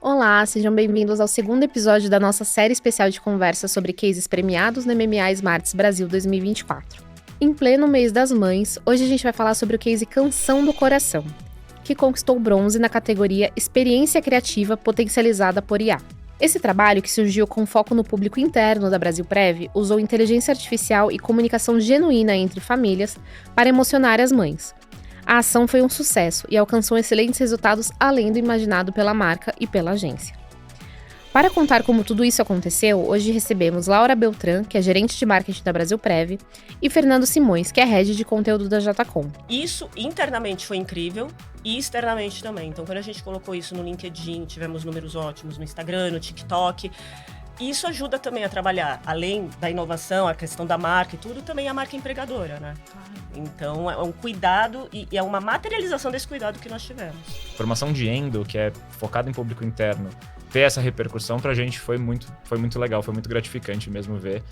Olá, sejam bem-vindos ao segundo episódio da nossa série especial de conversa sobre cases premiados no MMA Smarts Brasil 2024. Em pleno mês das mães, hoje a gente vai falar sobre o case Canção do Coração, que conquistou bronze na categoria Experiência Criativa Potencializada por IA. Esse trabalho, que surgiu com foco no público interno da Brasilprev, usou inteligência artificial e comunicação genuína entre famílias para emocionar as mães. A ação foi um sucesso e alcançou excelentes resultados além do imaginado pela marca e pela agência. Para contar como tudo isso aconteceu, hoje recebemos Laura Beltrán, que é gerente de marketing da Brasilprev, e Fernando Simões, que é head de conteúdo da JCom. Isso internamente foi incrível e externamente também. Então, quando a gente colocou isso no LinkedIn, tivemos números ótimos no Instagram, no TikTok. E isso ajuda também a trabalhar, além da inovação, a questão da marca e tudo, também a marca empregadora, né? Então, é um cuidado e é uma materialização desse cuidado que nós tivemos. Formação de endo, que é focada em público interno, ter essa repercussão pra gente foi muito legal, foi muito gratificante mesmo ver.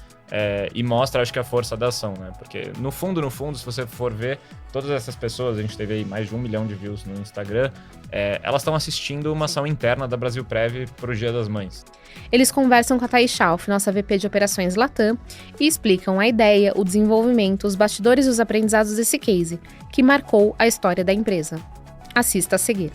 E mostra, acho que, a força da ação, né? Porque, no fundo, se você for ver, todas essas pessoas, a gente teve aí mais de 1 milhão de views no Instagram, elas estão assistindo uma ação interna da Brasilprev pro Dia das Mães. Eles conversam com a Thaís Schauf, nossa VP de Operações Latam, e explicam a ideia, o desenvolvimento, os bastidores e os aprendizados desse case, que marcou a história da empresa. Assista a seguir.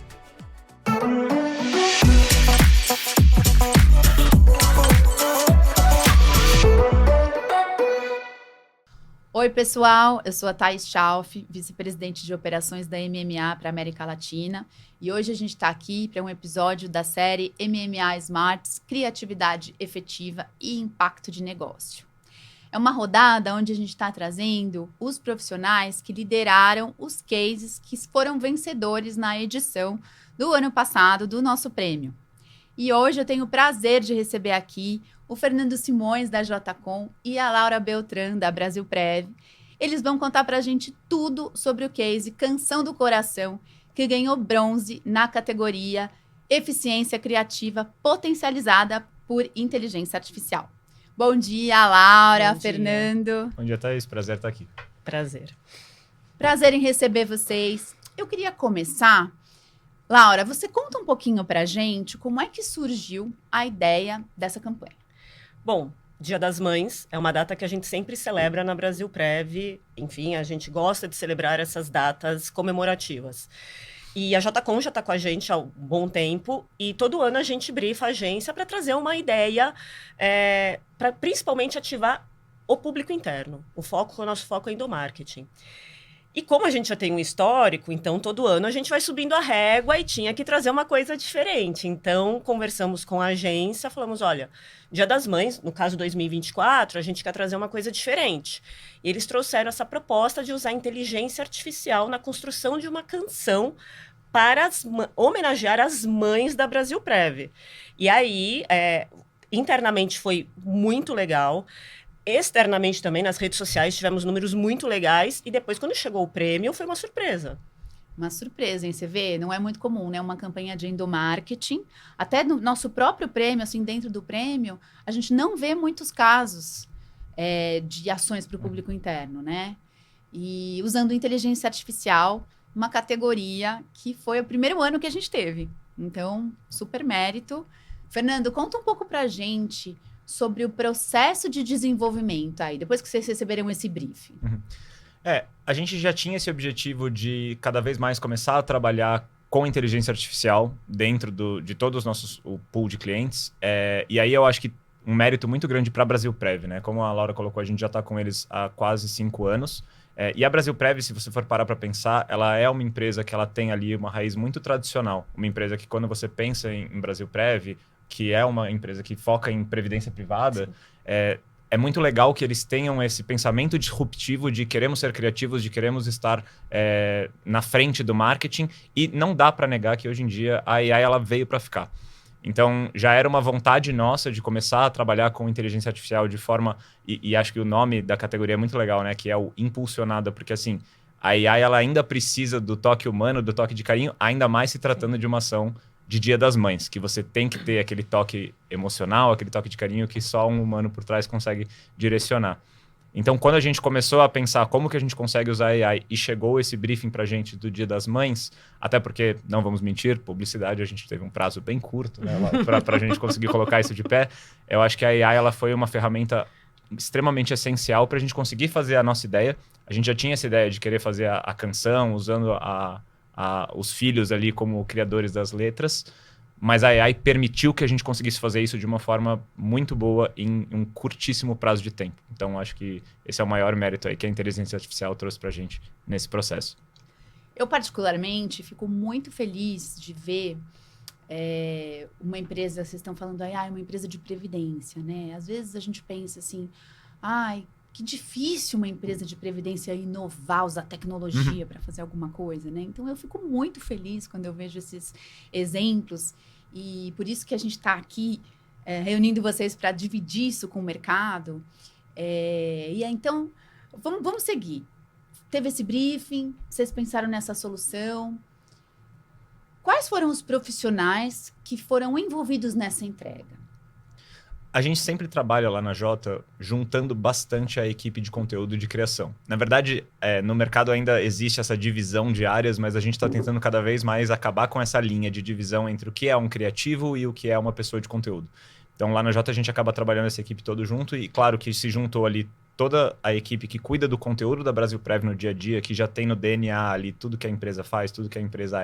Oi, pessoal, eu sou a Thaís Schauf, vice-presidente de operações da MMA para a América Latina, e hoje a gente está aqui para um episódio da série MMA Smarts, Criatividade Efetiva e Impacto de Negócio. É uma rodada onde a gente está trazendo os profissionais que lideraram os cases que foram vencedores na edição do ano passado do nosso prêmio. E hoje eu tenho o prazer de receber aqui o Fernando Simões, da JCom, e a Laura Beltrán, da Brasilprev. Eles vão contar para a gente tudo sobre o case Canção do Coração, que ganhou bronze na categoria Eficiência Criativa Potencializada por Inteligência Artificial. Bom dia, Laura, Bom dia. Fernando. Bom dia, Thaís. Prazer estar aqui. Prazer. Prazer em receber vocês. Eu queria começar... Laura, você conta um pouquinho pra gente como é que surgiu a ideia dessa campanha. Bom, Dia das Mães é uma data que a gente sempre celebra na Brasilprev. Enfim, a gente gosta de celebrar essas datas comemorativas. E a JCom já está com a gente há um bom tempo e todo ano a gente brifa a agência para trazer uma ideia para principalmente ativar o público interno. O nosso foco é endomarketing. E como a gente já tem um histórico, então todo ano a gente vai subindo a régua e tinha que trazer uma coisa diferente. Então, conversamos com a agência, falamos, olha, Dia das Mães, no caso 2024, a gente quer trazer uma coisa diferente. E eles trouxeram essa proposta de usar inteligência artificial na construção de uma canção para homenagear as mães da Brasilprev. E aí, internamente foi muito legal. Externamente também, nas redes sociais, tivemos números muito legais. E depois, quando chegou o prêmio, foi uma surpresa. Uma surpresa, hein? Você vê, não é muito comum, né? Uma campanha de endomarketing. Até no nosso próprio prêmio, assim, dentro do prêmio, a gente não vê muitos casos de ações para o público interno, né? E usando inteligência artificial, uma categoria que foi o primeiro ano que a gente teve. Então, super mérito. Fernando, conta um pouco pra gente sobre o processo de desenvolvimento aí, depois que vocês receberam esse briefing. A gente já tinha esse objetivo de cada vez mais começar a trabalhar com inteligência artificial dentro de todos os nossos o pool de clientes. E aí eu acho que um mérito muito grande para a Brasilprev, né? Como a Laura colocou, a gente já está com eles há quase 5 anos. E a Brasilprev, se você for parar para pensar, ela é uma empresa que ela tem ali uma raiz muito tradicional. Uma empresa que, quando você pensa em Brasilprev, que é uma empresa que foca em previdência privada, é muito legal que eles tenham esse pensamento disruptivo de queremos ser criativos, de queremos estar na frente do marketing, e não dá para negar que hoje em dia a AI ela veio para ficar. Então, já era uma vontade nossa de começar a trabalhar com inteligência artificial de forma... E acho que o nome da categoria é muito legal, né? Que é o impulsionada, porque assim, a AI ela ainda precisa do toque humano, do toque de carinho, ainda mais se tratando de uma ação de Dia das Mães, que você tem que ter aquele toque emocional, aquele toque de carinho que só um humano por trás consegue direcionar. Então, quando a gente começou a pensar como que a gente consegue usar AI e chegou esse briefing pra gente do Dia das Mães, até porque, não vamos mentir, publicidade, a gente teve um prazo bem curto, né, pra gente conseguir colocar isso de pé. Eu acho que a AI ela foi uma ferramenta extremamente essencial pra gente conseguir fazer a nossa ideia. A gente já tinha essa ideia de querer fazer a canção usando os filhos ali como criadores das letras, mas a AI permitiu que a gente conseguisse fazer isso de uma forma muito boa em um curtíssimo prazo de tempo. Então, acho que esse é o maior mérito aí que a inteligência artificial trouxe pra gente nesse processo. Eu, particularmente, fico muito feliz de ver uma empresa, vocês estão falando aí, uma empresa de previdência, né? Às vezes a gente pensa assim, que difícil uma empresa de previdência inovar, usar tecnologia para fazer alguma coisa, né? Então, eu fico muito feliz quando eu vejo esses exemplos e por isso que a gente está aqui reunindo vocês para dividir isso com o mercado. Então, vamos seguir. Teve esse briefing, vocês pensaram nessa solução. Quais foram os profissionais que foram envolvidos nessa entrega? A gente sempre trabalha lá na Jota juntando bastante a equipe de conteúdo e de criação. Na verdade, no mercado ainda existe essa divisão de áreas, mas a gente está tentando cada vez mais acabar com essa linha de divisão entre o que é um criativo e o que é uma pessoa de conteúdo. Então, lá na Jota a gente acaba trabalhando essa equipe toda junto e, claro, que se juntou ali toda a equipe que cuida do conteúdo da Brasilprev no dia a dia, que já tem no DNA ali tudo que a empresa faz, tudo que a empresa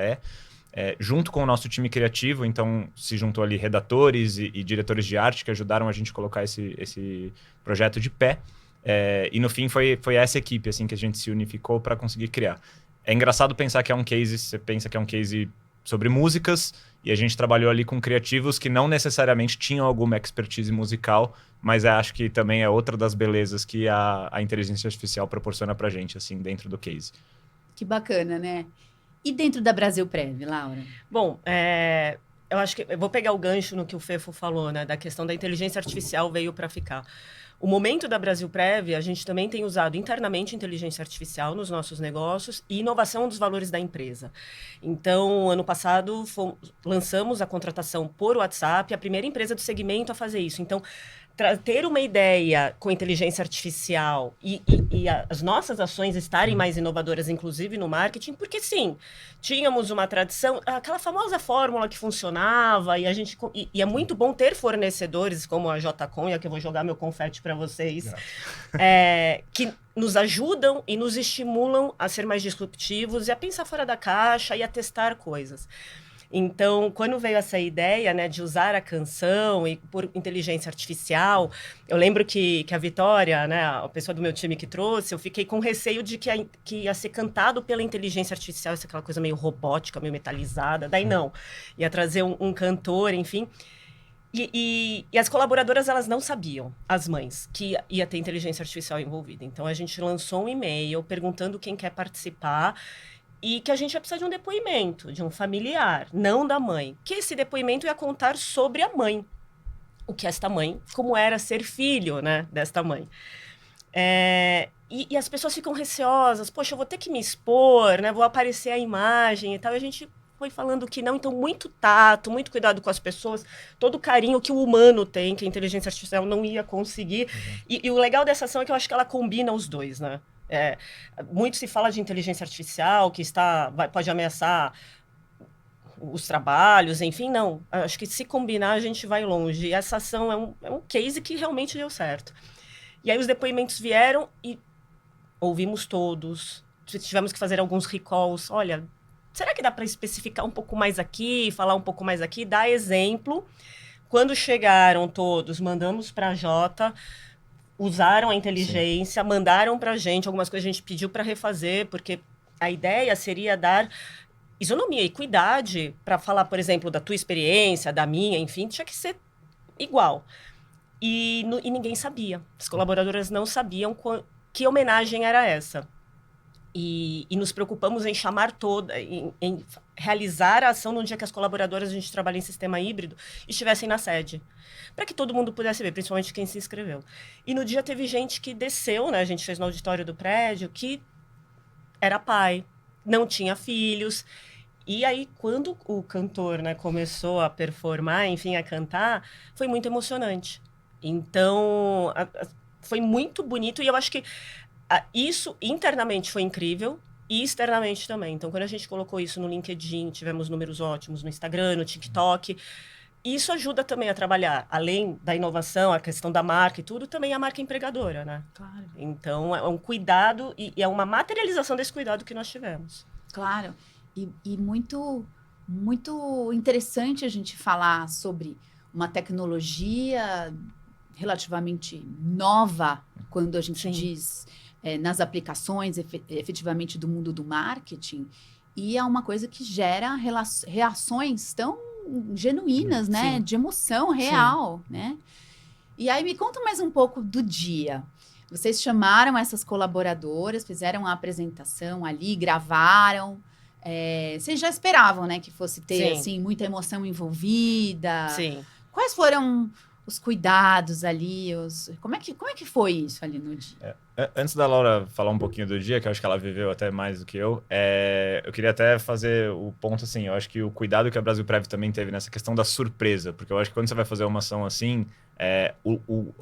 junto com o nosso time criativo. Então se juntou ali redatores e diretores de arte que ajudaram a gente a colocar esse projeto de pé. E no fim foi essa equipe assim, que a gente se unificou para conseguir criar. É engraçado pensar que é um case, você pensa que é um case sobre músicas, e a gente trabalhou ali com criativos que não necessariamente tinham alguma expertise musical, mas acho que também é outra das belezas que a inteligência artificial proporciona pra gente, assim, dentro do case. Que bacana, né? E dentro da Brasilprev, Laura? Bom, eu acho que eu vou pegar o gancho no que o Fefo falou, né? Da questão da inteligência artificial veio para ficar. O momento da Brasilprev, a gente também tem usado internamente inteligência artificial nos nossos negócios e inovação dos valores da empresa. Então, ano passado, lançamos a contratação por WhatsApp, a primeira empresa do segmento a fazer isso. Então, ter uma ideia com inteligência artificial e as nossas ações estarem mais inovadoras, inclusive no marketing, porque sim, tínhamos uma tradição, aquela famosa fórmula que funcionava, e é muito bom ter fornecedores como a JCon, e aqui eu vou jogar meu confete para vocês, que nos ajudam e nos estimulam a ser mais disruptivos e a pensar fora da caixa e a testar coisas. Então, quando veio essa ideia, né, de usar a canção e por inteligência artificial, eu lembro que a Vitória, né, a pessoa do meu time que trouxe, eu fiquei com receio de que ia ser cantado pela inteligência artificial, aquela coisa meio robótica, meio metalizada. Daí não, ia trazer um cantor, enfim. E as colaboradoras, elas não sabiam, as mães, que ia ter inteligência artificial envolvida. Então, a gente lançou um e-mail perguntando quem quer participar, e que a gente ia precisar de um depoimento, de um familiar, não da mãe. Que esse depoimento ia contar sobre a mãe. O que esta mãe, como era ser filho, né, desta mãe. E as pessoas ficam receosas. Poxa, eu vou ter que me expor, né, vou aparecer a imagem e tal. E a gente foi falando que não. Então, muito tato, muito cuidado com as pessoas. Todo o carinho que o humano tem, que a inteligência artificial não ia conseguir. E o legal dessa ação é que eu acho que ela combina os dois, né? Muito se fala de inteligência artificial, que pode ameaçar os trabalhos, enfim, não. Acho que se combinar, a gente vai longe. E essa ação é um case que realmente deu certo. E aí os depoimentos vieram e ouvimos todos. Tivemos que fazer alguns recalls. Olha, será que dá para especificar um pouco mais aqui, falar um pouco mais aqui, dar exemplo? Quando chegaram todos, mandamos para a Jota, usaram a inteligência, sim, mandaram para a gente, algumas coisas a gente pediu para refazer, porque a ideia seria dar isonomia, equidade, para falar, por exemplo, da tua experiência, da minha, enfim, tinha que ser igual. E ninguém sabia, as colaboradoras não sabiam que homenagem era essa. E nos preocupamos em chamar em realizar a ação no dia que as colaboradoras, a gente trabalha em sistema híbrido, estivessem na sede, para que todo mundo pudesse ver, principalmente quem se inscreveu. E no dia teve gente que desceu, né? A gente fez no auditório do prédio, que era pai, não tinha filhos. E aí, quando o cantor, né, começou a performar, enfim, a cantar, foi muito emocionante. Então, foi muito bonito e eu acho que isso internamente foi incrível e externamente também. Então, quando a gente colocou isso no LinkedIn, tivemos números ótimos no Instagram, no TikTok. Isso ajuda também a trabalhar, além da inovação, a questão da marca e tudo, também a marca empregadora, né? Claro. Então, é um cuidado e é uma materialização desse cuidado que nós tivemos. Claro. E muito, muito interessante a gente falar sobre uma tecnologia relativamente nova, quando a gente Sim. diz nas aplicações efetivamente do mundo do marketing, e é uma coisa que gera reações tão genuínas, né? Sim. De emoção real, né? E aí me conta mais um pouco do dia. Vocês chamaram essas colaboradoras, fizeram a apresentação ali, gravaram. Vocês já esperavam, né, que fosse ter Sim. assim muita emoção envolvida? Sim. Quais foram os cuidados ali? Como é que foi isso ali no dia? Antes da Laura falar um pouquinho do dia, que eu acho que ela viveu até mais do que eu queria até fazer o ponto assim, eu acho que o cuidado que a Brasilprev também teve nessa questão da surpresa, porque eu acho que quando você vai fazer uma ação assim,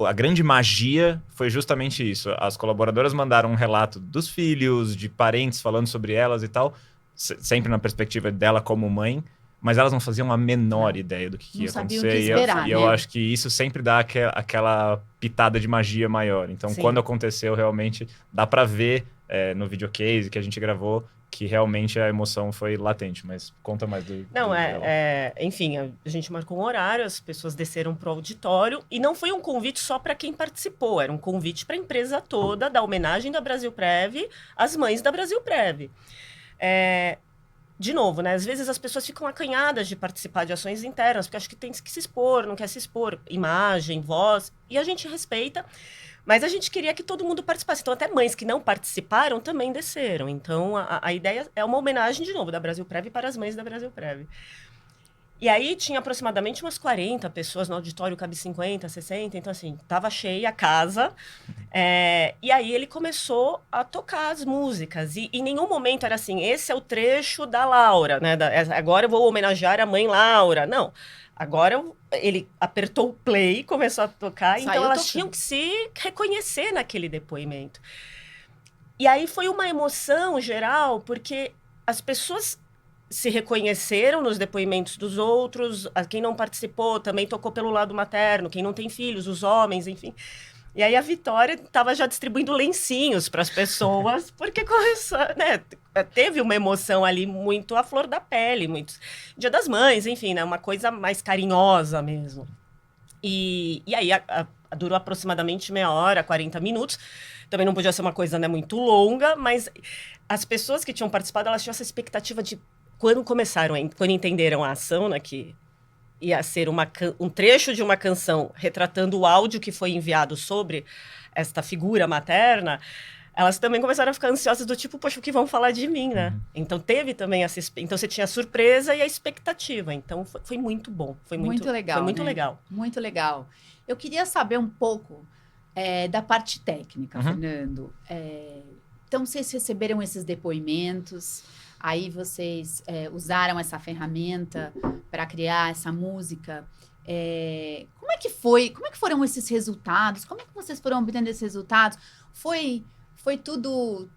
a grande magia foi justamente isso. As colaboradoras mandaram um relato dos filhos, de parentes falando sobre elas e tal, sempre na perspectiva dela como mãe, mas elas não faziam a menor ideia do que ia sabiam acontecer. o que esperar, e eu né? acho que isso sempre dá aquela pitada de magia maior. Então, Sim. quando aconteceu, realmente, dá pra ver no videocase que a gente gravou que realmente a emoção foi latente. Mas conta mais do... Não, do dela. enfim, a gente marcou um horário, as pessoas desceram pro auditório e não foi um convite só para quem participou, era um convite para a empresa toda, da homenagem da Brasilprev às mães da Brasilprev. De novo, né? Às vezes as pessoas ficam acanhadas de participar de ações internas, porque acho que tem que se expor, não quer se expor, imagem, voz, e a gente respeita, mas a gente queria que todo mundo participasse. Então, até mães que não participaram também desceram. Então, a ideia é uma homenagem, de novo, da Brasilprev para as mães da Brasilprev. E aí tinha aproximadamente umas 40 pessoas no auditório, cabe 50, 60, então assim, tava cheia a casa. E aí ele começou a tocar as músicas. E em nenhum momento era assim, esse é o trecho da Laura, né? Agora eu vou homenagear a mãe Laura. Não. Agora ele apertou o play e começou a tocar, Saiu então elas tocando. tinham que se reconhecer naquele depoimento. E aí foi uma emoção geral, porque as pessoas se reconheceram nos depoimentos dos outros, quem não participou também tocou pelo lado materno, quem não tem filhos, os homens, enfim. E aí a Vitória estava já distribuindo lencinhos para as pessoas, porque começou, né, teve uma emoção ali muito à flor da pele, muito Dia das Mães, enfim, né, uma coisa mais carinhosa mesmo. E aí durou aproximadamente meia hora, 40 minutos. Também não podia ser uma coisa, né, muito longa, mas as pessoas que tinham participado, elas tinham essa expectativa de quando entenderam a ação, né, que ia ser um trecho de uma canção retratando o áudio que foi enviado sobre esta figura materna, elas também começaram a ficar ansiosas do tipo, poxa, o que vão falar de mim, né? Então teve também então você tinha a surpresa e a expectativa. Então foi muito bom. Foi muito legal. Foi muito né? legal. Muito legal. Eu queria saber um pouco da parte técnica, Fernando. Então, vocês receberam esses depoimentos, aí vocês usaram essa ferramenta para criar essa música. Como é que foi? Como é que foram esses resultados? Como é que vocês foram obtendo esses resultados? Foi tudo...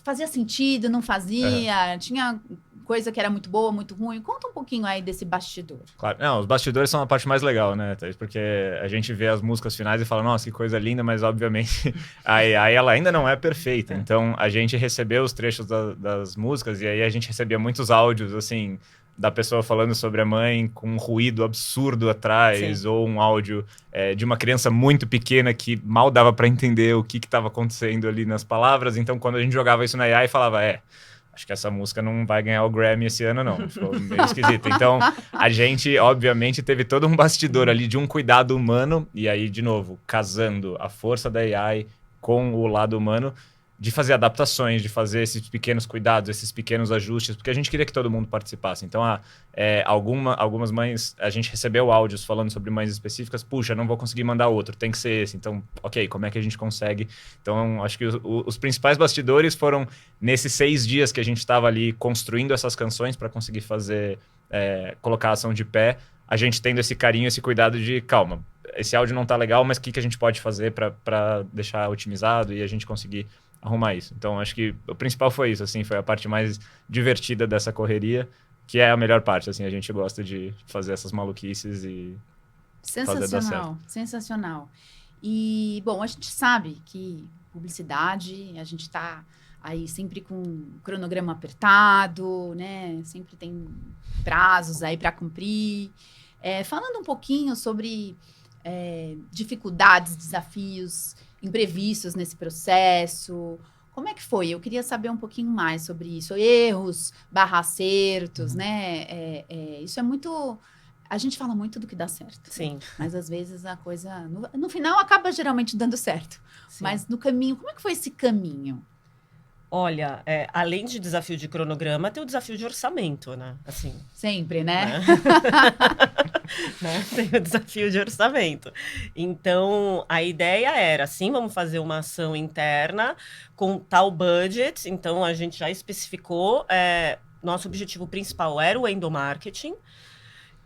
fazia sentido, não fazia? Tinha coisa que era muito boa, muito ruim? Conta um pouquinho aí desse bastidor. Claro. Não, os bastidores são a parte mais legal, né, Thaís? Porque a gente vê as músicas finais e fala, nossa, que coisa linda, mas obviamente aí ela ainda não é perfeita. Então a gente recebeu os trechos das músicas e aí a gente recebia muitos áudios, assim, da pessoa falando sobre a mãe com um ruído absurdo atrás. Sim. Ou um áudio de uma criança muito pequena que mal dava para entender o que estava acontecendo ali nas palavras. Então quando a gente jogava isso na AI, falava, acho que essa música não vai ganhar o Grammy esse ano, não. Ficou meio esquisito. Então, a gente, obviamente, teve todo um bastidor ali de um cuidado humano. E aí, de novo, casando a força da AI com o lado humano, de fazer adaptações, de fazer esses pequenos cuidados, esses pequenos ajustes, porque a gente queria que todo mundo participasse. Então, algumas mães, a gente recebeu áudios falando sobre mães específicas, puxa, não vou conseguir mandar outro, tem que ser esse. Então, ok, como é que a gente consegue? Então, acho que os principais bastidores foram nesses 6 dias que a gente estava ali construindo essas canções para conseguir fazer, colocar a ação de pé, a gente tendo esse carinho, esse cuidado de, calma, esse áudio não tá legal, mas o que a gente pode fazer para deixar otimizado e a gente conseguir arrumar isso. Então, acho que o principal foi isso, assim, foi a parte mais divertida dessa correria, que é a melhor parte, assim, a gente gosta de fazer essas maluquices e fazer dar certo. Sensacional. E, bom, a gente sabe que publicidade, a gente tá aí sempre com um cronograma apertado, né? Sempre tem prazos aí para cumprir. Falando um pouquinho sobre dificuldades, desafios, imprevistos nesse processo, como é que foi? Eu queria saber um pouquinho mais sobre isso. Erros, acertos, né? Isso é muito... A gente fala muito do que dá certo. Sim. Mas, às vezes, a coisa... No final, acaba geralmente dando certo. Sim. Mas, no caminho... Como é que foi esse caminho? Olha, além de desafio de cronograma, tem o desafio de orçamento, né? Assim, Sempre, né? né? Tem o desafio de orçamento. Então, a ideia era, sim, vamos fazer uma ação interna com tal budget. Então, a gente já especificou. Nosso objetivo principal era o endomarketing.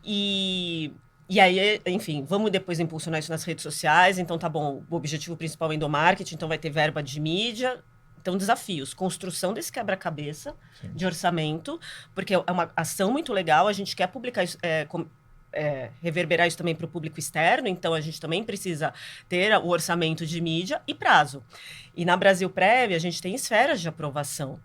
E aí, enfim, vamos depois impulsionar isso nas redes sociais. Então, tá bom, o objetivo principal é endomarketing, então vai ter verba de mídia. Então, desafios. Construção desse quebra-cabeça de orçamento, porque é uma ação muito legal, a gente quer publicar isso, reverberar isso também para o público externo, então a gente também precisa ter o orçamento de mídia e prazo. E na Brasil Prev, a gente tem esferas de aprovação.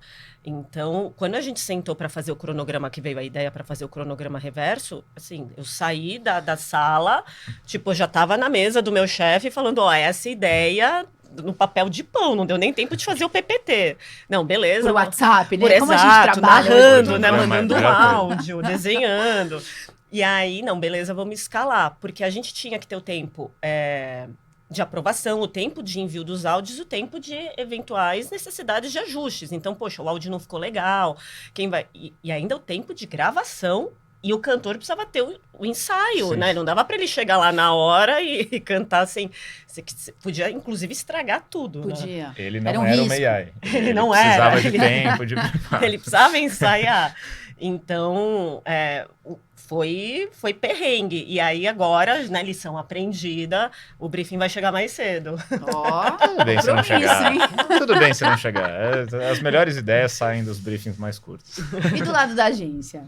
Então, quando a gente sentou para fazer o cronograma, que veio a ideia para fazer o cronograma reverso, assim, eu saí da sala, tipo, eu já estava na mesa do meu chefe falando, essa ideia... no papel de pão, não deu nem tempo de fazer o PPT. Não, beleza. Por WhatsApp, né? Por Como exato, a gente trabalha. narrando, né? Mandando um áudio, desenhando. E aí, não, beleza, vamos escalar. Porque a gente tinha que ter o tempo de aprovação, o tempo de envio dos áudios, o tempo de eventuais necessidades de ajustes. Então, poxa, o áudio não ficou legal. Quem vai... E ainda o tempo de gravação. E o cantor precisava ter o ensaio, Sim. né? Não dava para ele chegar lá na hora e cantar sem... Podia, inclusive, estragar tudo. Podia. Né? Ele não Era um era risco. uma AI. Ele não precisava era. de tempo, de preparo. Ele precisava ensaiar. Então, foi perrengue. E aí, agora, na lição aprendida, o briefing vai chegar mais cedo. Tudo bem se não chegar. hein? Tudo bem se não chegar. As melhores ideias saem dos briefings mais curtos. E do lado da agência?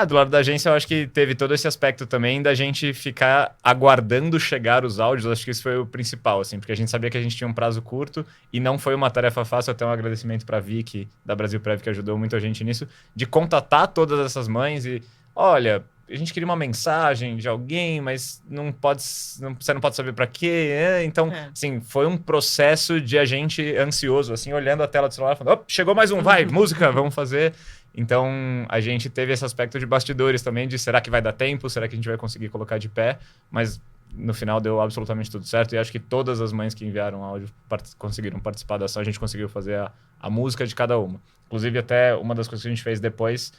Do lado da agência, eu acho que teve todo esse aspecto também da gente ficar aguardando chegar os áudios. Acho que isso foi o principal, assim, porque a gente sabia que a gente tinha um prazo curto e não foi uma tarefa fácil. Até um agradecimento para a Vicky, da Brasil Prev, que ajudou muito a gente nisso, de contatar todas essas mães e, olha, a gente queria uma mensagem de alguém, mas você não pode saber para quê. Então, assim, foi um processo de a gente ansioso, assim, olhando a tela do celular, falando, chegou mais um, vai, música, vamos fazer. Então, a gente teve esse aspecto de bastidores também, de será que vai dar tempo, será que a gente vai conseguir colocar de pé, mas no final deu absolutamente tudo certo, e acho que todas as mães que enviaram áudio conseguiram participar da ação, a gente conseguiu fazer a música de cada uma. Inclusive, até uma das coisas que a gente fez depois,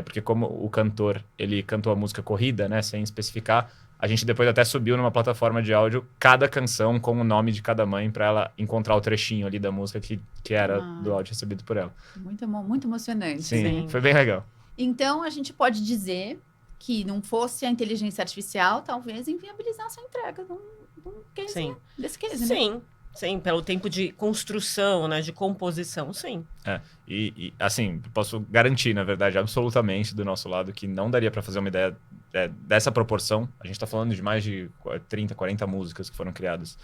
porque como o cantor, ele cantou a música corrida, né, sem especificar, a gente depois até subiu numa plataforma de áudio cada canção com o nome de cada mãe para ela encontrar o trechinho ali da música que era do áudio recebido por ela. Muito emocionante. Sim, foi bem legal. Então, a gente pode dizer que não fosse a inteligência artificial, talvez inviabilizasse a entrega de um case desse case, né? Sim, pelo tempo de construção, né, de composição, sim. E assim, posso garantir, na verdade, absolutamente do nosso lado, que não daria para fazer uma ideia dessa proporção. A gente está falando de mais de 30, 40 músicas que foram criadas.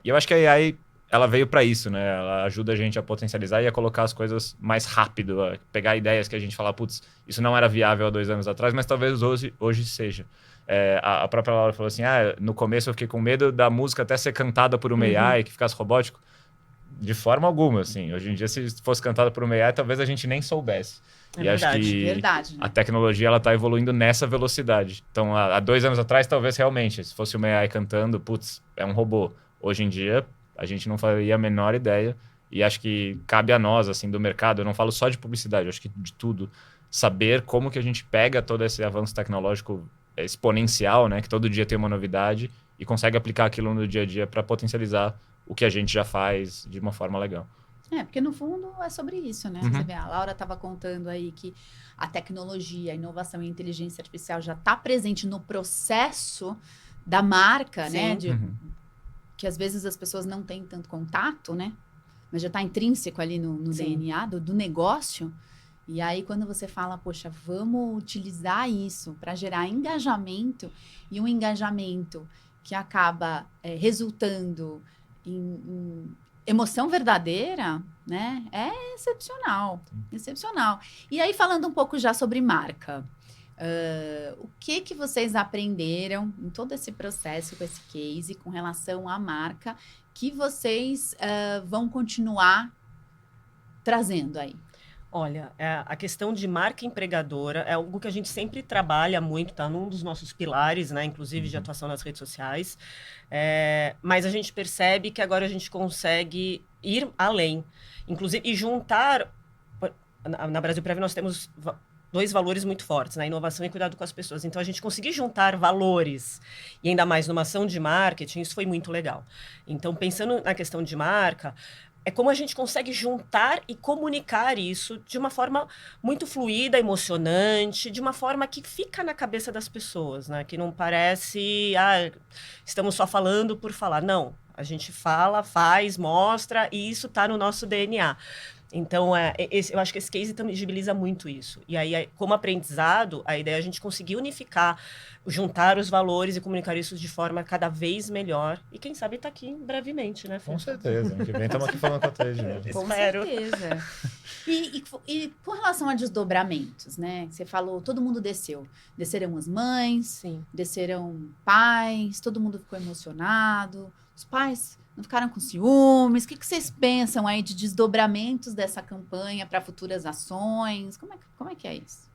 E eu acho que a AI, ela veio para isso, né? Ela ajuda a gente a potencializar e a colocar as coisas mais rápido, a pegar ideias que a gente fala, putz, isso não era viável há 2 anos atrás, mas talvez hoje seja. A própria Laura falou assim, no começo eu fiquei com medo da música até ser cantada por uma AI, que ficasse robótico. De forma alguma, assim. Hoje em dia, se fosse cantada por uma AI, talvez a gente nem soubesse. E acho que verdade, né? a tecnologia está evoluindo nessa velocidade. Então, há 2 anos atrás, talvez realmente, se fosse uma AI cantando, putz, é um robô. Hoje em dia, a gente não faria a menor ideia. E acho que cabe a nós, assim, do mercado, eu não falo só de publicidade, eu acho que de tudo, saber como que a gente pega todo esse avanço tecnológico exponencial, né, que todo dia tem uma novidade e consegue aplicar aquilo no dia a dia para potencializar o que a gente já faz de uma forma legal. Porque no fundo é sobre isso, né? Você vê, a Laura estava contando aí que a tecnologia, a inovação e a inteligência artificial já está presente no processo da marca, né? Uhum. Que às vezes as pessoas não têm tanto contato, né? Mas já está intrínseco ali no Sim. DNA do negócio. E aí, quando você fala, poxa, vamos utilizar isso para gerar engajamento, e um engajamento que acaba resultando em emoção verdadeira, né? É excepcional, excepcional. E aí, falando um pouco já sobre marca, o que vocês aprenderam em todo esse processo com esse case com relação à marca que vocês vão continuar trazendo aí? Olha, a questão de marca empregadora é algo que a gente sempre trabalha muito, tá num dos nossos pilares, né, inclusive de atuação nas redes sociais. Mas a gente percebe que agora a gente consegue ir além, inclusive, e juntar. Na Brasil Prev nós temos dois valores muito fortes, né? Inovação e cuidado com as pessoas. Então, a gente conseguir juntar valores, e ainda mais numa ação de marketing, isso foi muito legal. Então, pensando na questão de marca, é como a gente consegue juntar e comunicar isso de uma forma muito fluida, emocionante, de uma forma que fica na cabeça das pessoas, né? Que não parece, estamos só falando por falar. Não, a gente fala, faz, mostra, e isso está no nosso DNA. Então, eu acho que esse case tangibiliza muito isso. E aí, como aprendizado, a ideia é a gente conseguir unificar, juntar os valores e comunicar isso de forma cada vez melhor. E quem sabe tá aqui brevemente, né, Fê? Com certeza. Ano que vem estamos aqui falando com a Trade de novo. Com Espero. certeza. E com relação a desdobramentos, né? Você falou, todo mundo desceu. Desceram as mães, Sim. desceram pais, todo mundo ficou emocionado. Os pais não ficaram com ciúmes? O que vocês pensam aí de desdobramentos dessa campanha para futuras ações? Como é que é isso?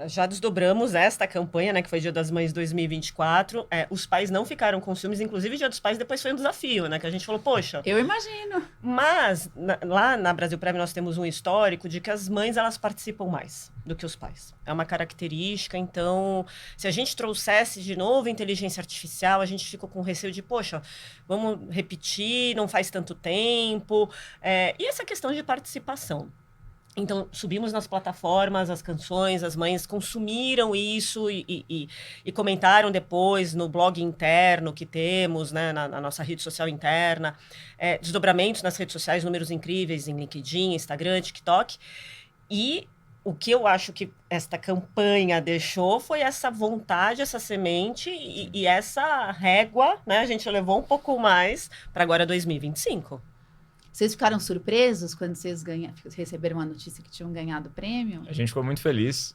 Já desdobramos esta campanha, né, que foi Dia das Mães 2024. Os pais não ficaram com ciúmes, inclusive Dia dos Pais depois foi um desafio, né, que a gente falou, poxa... Eu imagino. Mas, lá na Brasil Prev, nós temos um histórico de que as mães, elas participam mais do que os pais. É uma característica, então, se a gente trouxesse de novo inteligência artificial, a gente ficou com receio de, poxa, vamos repetir, não faz tanto tempo. E essa questão de participação. Então, subimos nas plataformas as canções, as mães consumiram isso e comentaram depois no blog interno que temos, né, na nossa rede social interna. Desdobramentos nas redes sociais, números incríveis em LinkedIn, Instagram, TikTok. E o que eu acho que esta campanha deixou foi essa vontade, essa semente e essa régua, né? A gente levou um pouco mais para agora 2025. Vocês ficaram surpresos quando vocês receberam a notícia que tinham ganhado o prêmio? A gente ficou muito feliz,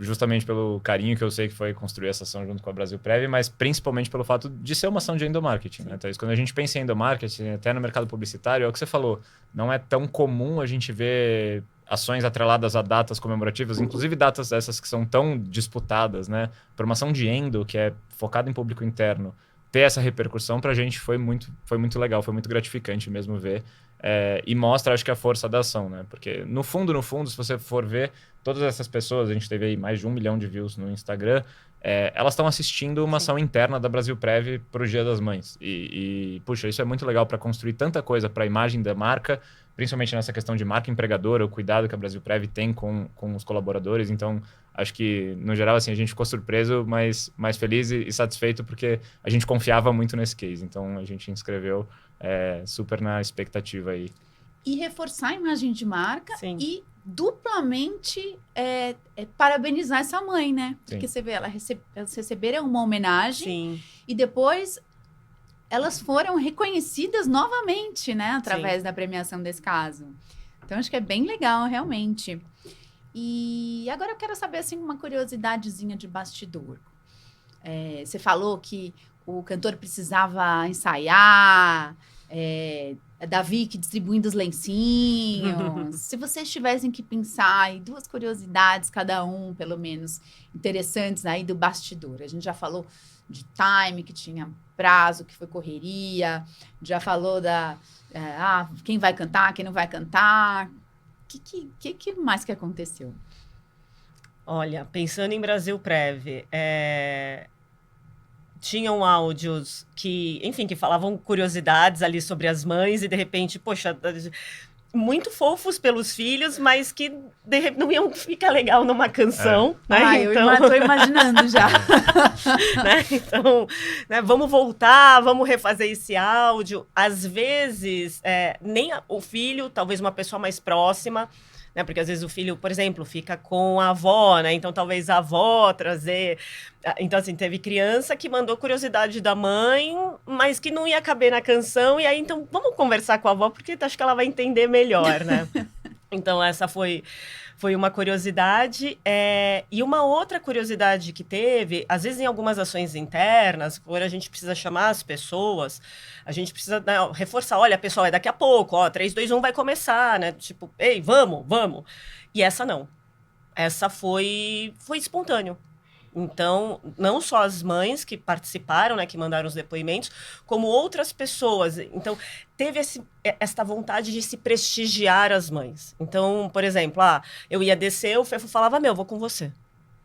justamente pelo carinho que eu sei que foi construir essa ação junto com a Brasil Prev, mas principalmente pelo fato de ser uma ação de endomarketing. Né? Então, quando a gente pensa em endomarketing, até no mercado publicitário, é o que você falou, não é tão comum a gente ver ações atreladas a datas comemorativas, inclusive datas essas que são tão disputadas, né? Por uma ação de endo, que é focada em público interno, ter essa repercussão pra gente foi muito legal, foi muito gratificante mesmo ver. E mostra, acho que, a força da ação, né? Porque, no fundo, se você for ver, todas essas pessoas, a gente teve aí mais de 1 milhão de views no Instagram, elas estão assistindo uma ação interna da Brasil Prev pro Dia das Mães. Puxa, isso é muito legal para construir tanta coisa para a imagem da marca, principalmente nessa questão de marca empregadora, o cuidado que a Brasil Prev tem com os colaboradores. Então, acho que, no geral, assim, a gente ficou surpreso, mas mais feliz e satisfeito, porque a gente confiava muito nesse case. Então, a gente inscreveu super na expectativa aí. E reforçar a imagem de marca. Sim. E duplamente parabenizar essa mãe, né? Sim. Porque você vê, elas receberam uma homenagem. Sim. E depois elas foram reconhecidas novamente, né? Através da premiação desse caso. Então, acho que é bem legal, realmente. E agora eu quero saber, assim, uma curiosidadezinha de bastidor. Você falou que o cantor precisava ensaiar, Davi que distribuindo os lencinhos. Se vocês tivessem que pensar em 2 curiosidades, cada um, pelo menos, interessantes aí do bastidor. A gente já falou de time, que tinha prazo, que foi correria. Já falou quem vai cantar, quem não vai cantar. O que mais que aconteceu? Olha, pensando em Brasil Prev, tinham áudios que, enfim, que falavam curiosidades ali sobre as mães e, de repente, poxa, muito fofos pelos filhos, mas que não iam ficar legal numa canção, né? Eu tô imaginando já. Né? Então, né, vamos voltar, vamos refazer esse áudio. Às vezes, nem o filho, talvez uma pessoa mais próxima, né? Porque às vezes o filho, por exemplo, fica com a avó, né? Então talvez a avó trazer. Então, assim, teve criança que mandou curiosidade da mãe, mas que não ia caber na canção, e aí, então, vamos conversar com a avó, porque acho que ela vai entender melhor, né? Então, essa foi uma curiosidade. E uma outra curiosidade que teve, às vezes em algumas ações internas, quando a gente precisa chamar as pessoas, a gente precisa, né, reforçar, olha, pessoal, é daqui a pouco, ó, 3, 2, 1 vai começar, né? Tipo, ei, vamos. E essa não. Essa foi espontâneo. Então, não só as mães que participaram, né, que mandaram os depoimentos, como outras pessoas. Então, teve esta vontade de se prestigiar as mães. Então, por exemplo, eu ia descer, o Fefo falava, vou com você.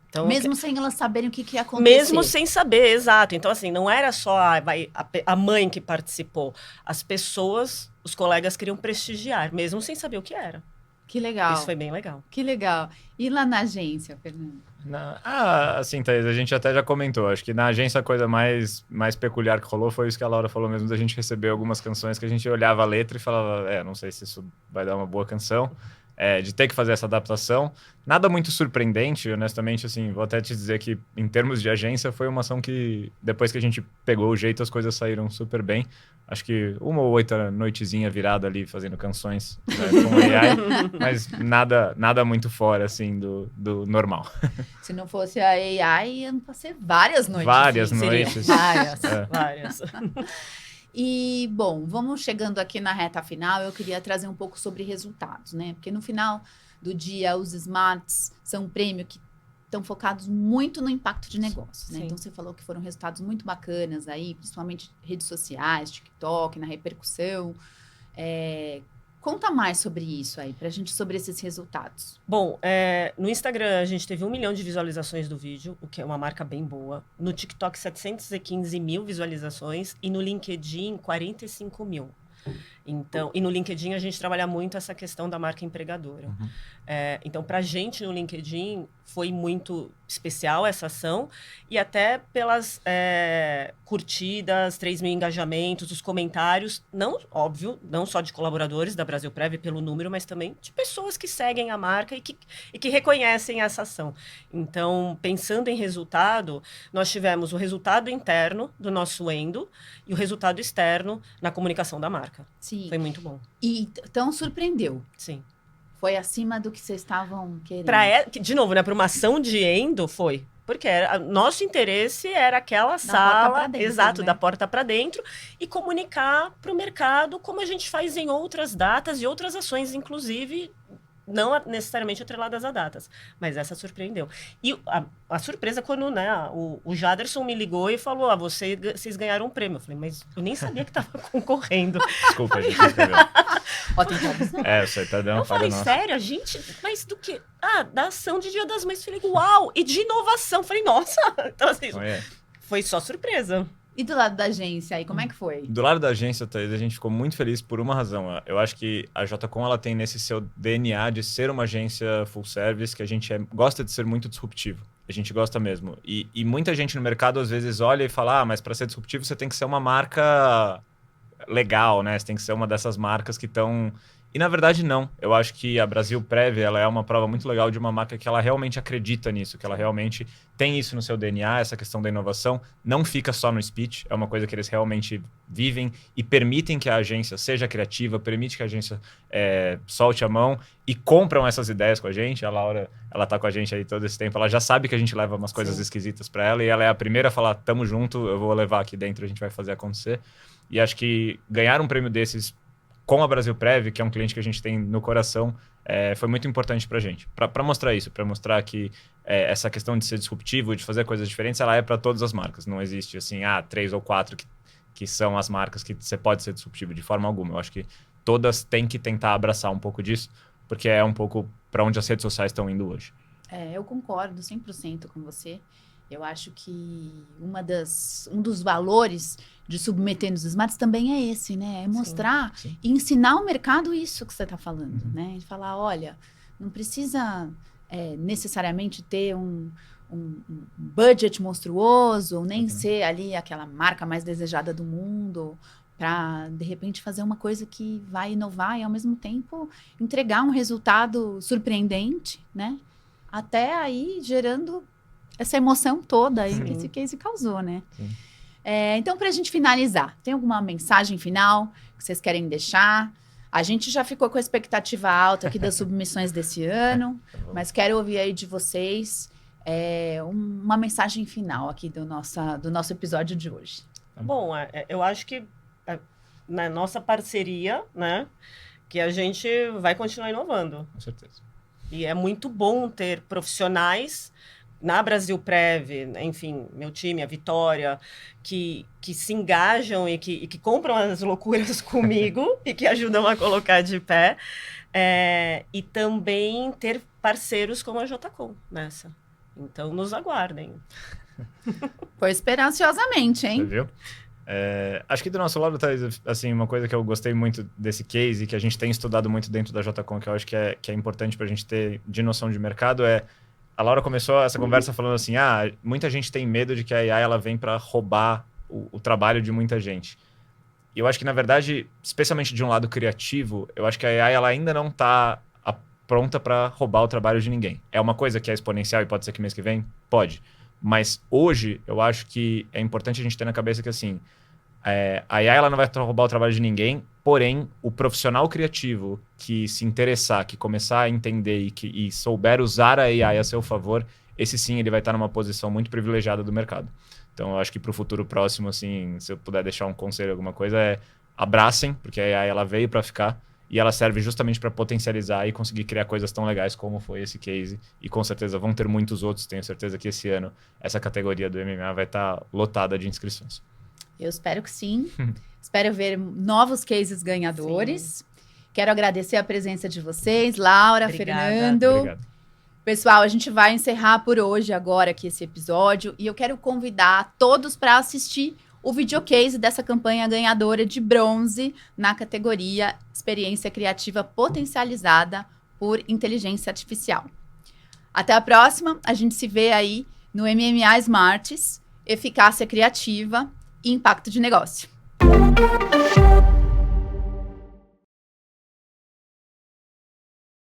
Então, mesmo sem elas saberem o que ia acontecer. Mesmo sem saber, exato. Então, assim, não era só a mãe que participou. As pessoas, os colegas queriam prestigiar, mesmo sem saber o que era. Que legal. Isso foi bem legal. Que legal. E lá na agência, Fernando? Assim, Thaís, a gente até já comentou. Acho que na agência a coisa mais peculiar que rolou foi isso que a Laura falou mesmo, da gente receber algumas canções que a gente olhava a letra e falava, não sei se isso vai dar uma boa canção. De ter que fazer essa adaptação. Nada muito surpreendente, honestamente, assim, vou até te dizer que, em termos de agência, foi uma ação que, depois que a gente pegou o jeito, as coisas saíram super bem. Acho que uma ou outra noitezinha virada ali, fazendo canções, né, com AI, mas nada muito fora, assim, do normal. Se não fosse a AI, iam ser várias noites. Várias noites. Várias. E, bom, vamos chegando aqui na reta final, eu queria trazer um pouco sobre resultados, né? Porque no final do dia, os Smarts são um prêmio que estão focados muito no impacto de negócios, né? Então, você falou que foram resultados muito bacanas aí, principalmente redes sociais, TikTok, na repercussão. Conta mais sobre isso aí, pra gente, sobre esses resultados. Bom, no Instagram a gente teve 1 milhão de visualizações do vídeo, o que é uma marca bem boa. No TikTok, 715 mil visualizações. E no LinkedIn, 45 mil. Então, e no LinkedIn a gente trabalha muito essa questão da marca empregadora. Uhum. Então, pra gente no LinkedIn foi muito especial essa ação, e até pelas curtidas, 3 mil engajamentos, os comentários, não só de colaboradores da Brasilprev pelo número, mas também de pessoas que seguem a marca e que reconhecem essa ação. Então, pensando em resultado, nós tivemos o resultado interno do nosso Endo e o resultado externo na comunicação da marca. Sim. Foi muito bom. E então surpreendeu. Sim. Foi acima do que vocês estavam querendo. De novo, né? Para uma ação de Endo, foi. Porque nosso interesse era aquela sala, exato, da porta para dentro, e comunicar para o mercado como a gente faz em outras datas e outras ações, inclusive, não necessariamente atreladas a datas. Mas essa surpreendeu. E a surpresa quando, né, o Jaderson me ligou e falou, vocês ganharam um prêmio. Eu falei, mas eu nem sabia que estava concorrendo. Desculpa, a gente escreveu. Tem você tá dando. Eu falei, sério, a gente? Mas do que? Da ação de Dia das Mães. Eu falei, uau! E de inovação. Eu falei, nossa! Então, assim, foi só surpresa. E do lado da agência aí, como é que foi? Do lado da agência, Thaís, a gente ficou muito feliz por uma razão. Eu acho que a JCom, ela tem nesse seu DNA de ser uma agência full service, que a gente gosta de ser muito disruptivo. A gente gosta mesmo. E muita gente no mercado, às vezes, olha e fala, mas para ser disruptivo, você tem que ser uma marca legal, né? Você tem que ser uma dessas marcas que estão... E, na verdade, não. Eu acho que a Brasilprev, ela é uma prova muito legal de uma marca que ela realmente acredita nisso, que ela realmente tem isso no seu DNA, essa questão da inovação. Não fica só no speech, é uma coisa que eles realmente vivem e permitem que a agência seja criativa, permite que a agência solte a mão e compram essas ideias com a gente. A Laura, ela tá com a gente aí todo esse tempo, ela já sabe que a gente leva umas coisas esquisitas para ela e ela é a primeira a falar, tamo junto, eu vou levar aqui dentro, a gente vai fazer acontecer. E acho que ganhar um prêmio desses com a Brasilprev, que é um cliente que a gente tem no coração, foi muito importante pra gente. Pra mostrar isso, pra mostrar que essa questão de ser disruptivo, de fazer coisas diferentes, ela é para todas as marcas. Não existe, assim, 3 ou 4 que são as marcas que você pode ser disruptivo de forma alguma. Eu acho que todas têm que tentar abraçar um pouco disso, porque é um pouco para onde as redes sociais estão indo hoje. Eu concordo 100% com você. Eu acho que um dos valores de submeter nos smarts também é esse, né? É mostrar sim. e ensinar o mercado isso que você está falando, né? E falar, olha, não precisa necessariamente ter um budget monstruoso, nem ser ali aquela marca mais desejada do mundo, para, de repente, fazer uma coisa que vai inovar e, ao mesmo tempo, entregar um resultado surpreendente, né? Até aí, gerando essa emoção toda aí que esse case causou, né? Sim. Então, para a gente finalizar, tem alguma mensagem final que vocês querem deixar? A gente já ficou com a expectativa alta aqui das submissões desse ano, mas quero ouvir aí de vocês uma mensagem final aqui do nosso episódio de hoje. Bom, eu acho que na nossa parceria, né, que a gente vai continuar inovando. Com certeza. E é muito bom ter profissionais na Brasil Prev, enfim, meu time, a Vitória, que se engajam e que compram as loucuras comigo e que ajudam a colocar de pé. E também ter parceiros como a JCom nessa. Então, nos aguardem. Vou esperar ansiosamente, hein? Você viu? Acho que do nosso lado, Thaís, assim, uma coisa que eu gostei muito desse case, que a gente tem estudado muito dentro da JCom, que eu acho que é importante para a gente ter de noção de mercado, a Laura começou essa conversa falando assim, muita gente tem medo de que a AI ela vem para roubar o trabalho de muita gente. E eu acho que, na verdade, especialmente de um lado criativo, eu acho que a AI ela ainda não está pronta para roubar o trabalho de ninguém. É uma coisa que é exponencial e pode ser que mês que vem? Pode. Mas hoje, eu acho que é importante a gente ter na cabeça que, assim, a AI ela não vai roubar o trabalho de ninguém, porém, o profissional criativo que se interessar, que começar a entender e souber usar a AI a seu favor, esse sim, ele vai estar numa posição muito privilegiada do mercado. Então, eu acho que para o futuro próximo, assim, se eu puder deixar um conselho, alguma coisa, abracem, porque a AI ela veio para ficar e ela serve justamente para potencializar e conseguir criar coisas tão legais como foi esse case. E com certeza vão ter muitos outros. Tenho certeza que esse ano essa categoria do MMA vai estar lotada de inscrições. Eu espero que sim. Espero ver novos cases ganhadores. Sim. Quero agradecer a presença de vocês, Laura, Obrigada. Fernando. Obrigado. Pessoal, a gente vai encerrar por hoje agora aqui esse episódio e eu quero convidar todos para assistir o videocase dessa campanha ganhadora de bronze na categoria Experiência Criativa Potencializada por Inteligência Artificial. Até a próxima, a gente se vê aí no MMA Smarts, Eficácia Criativa e Impacto de Negócio.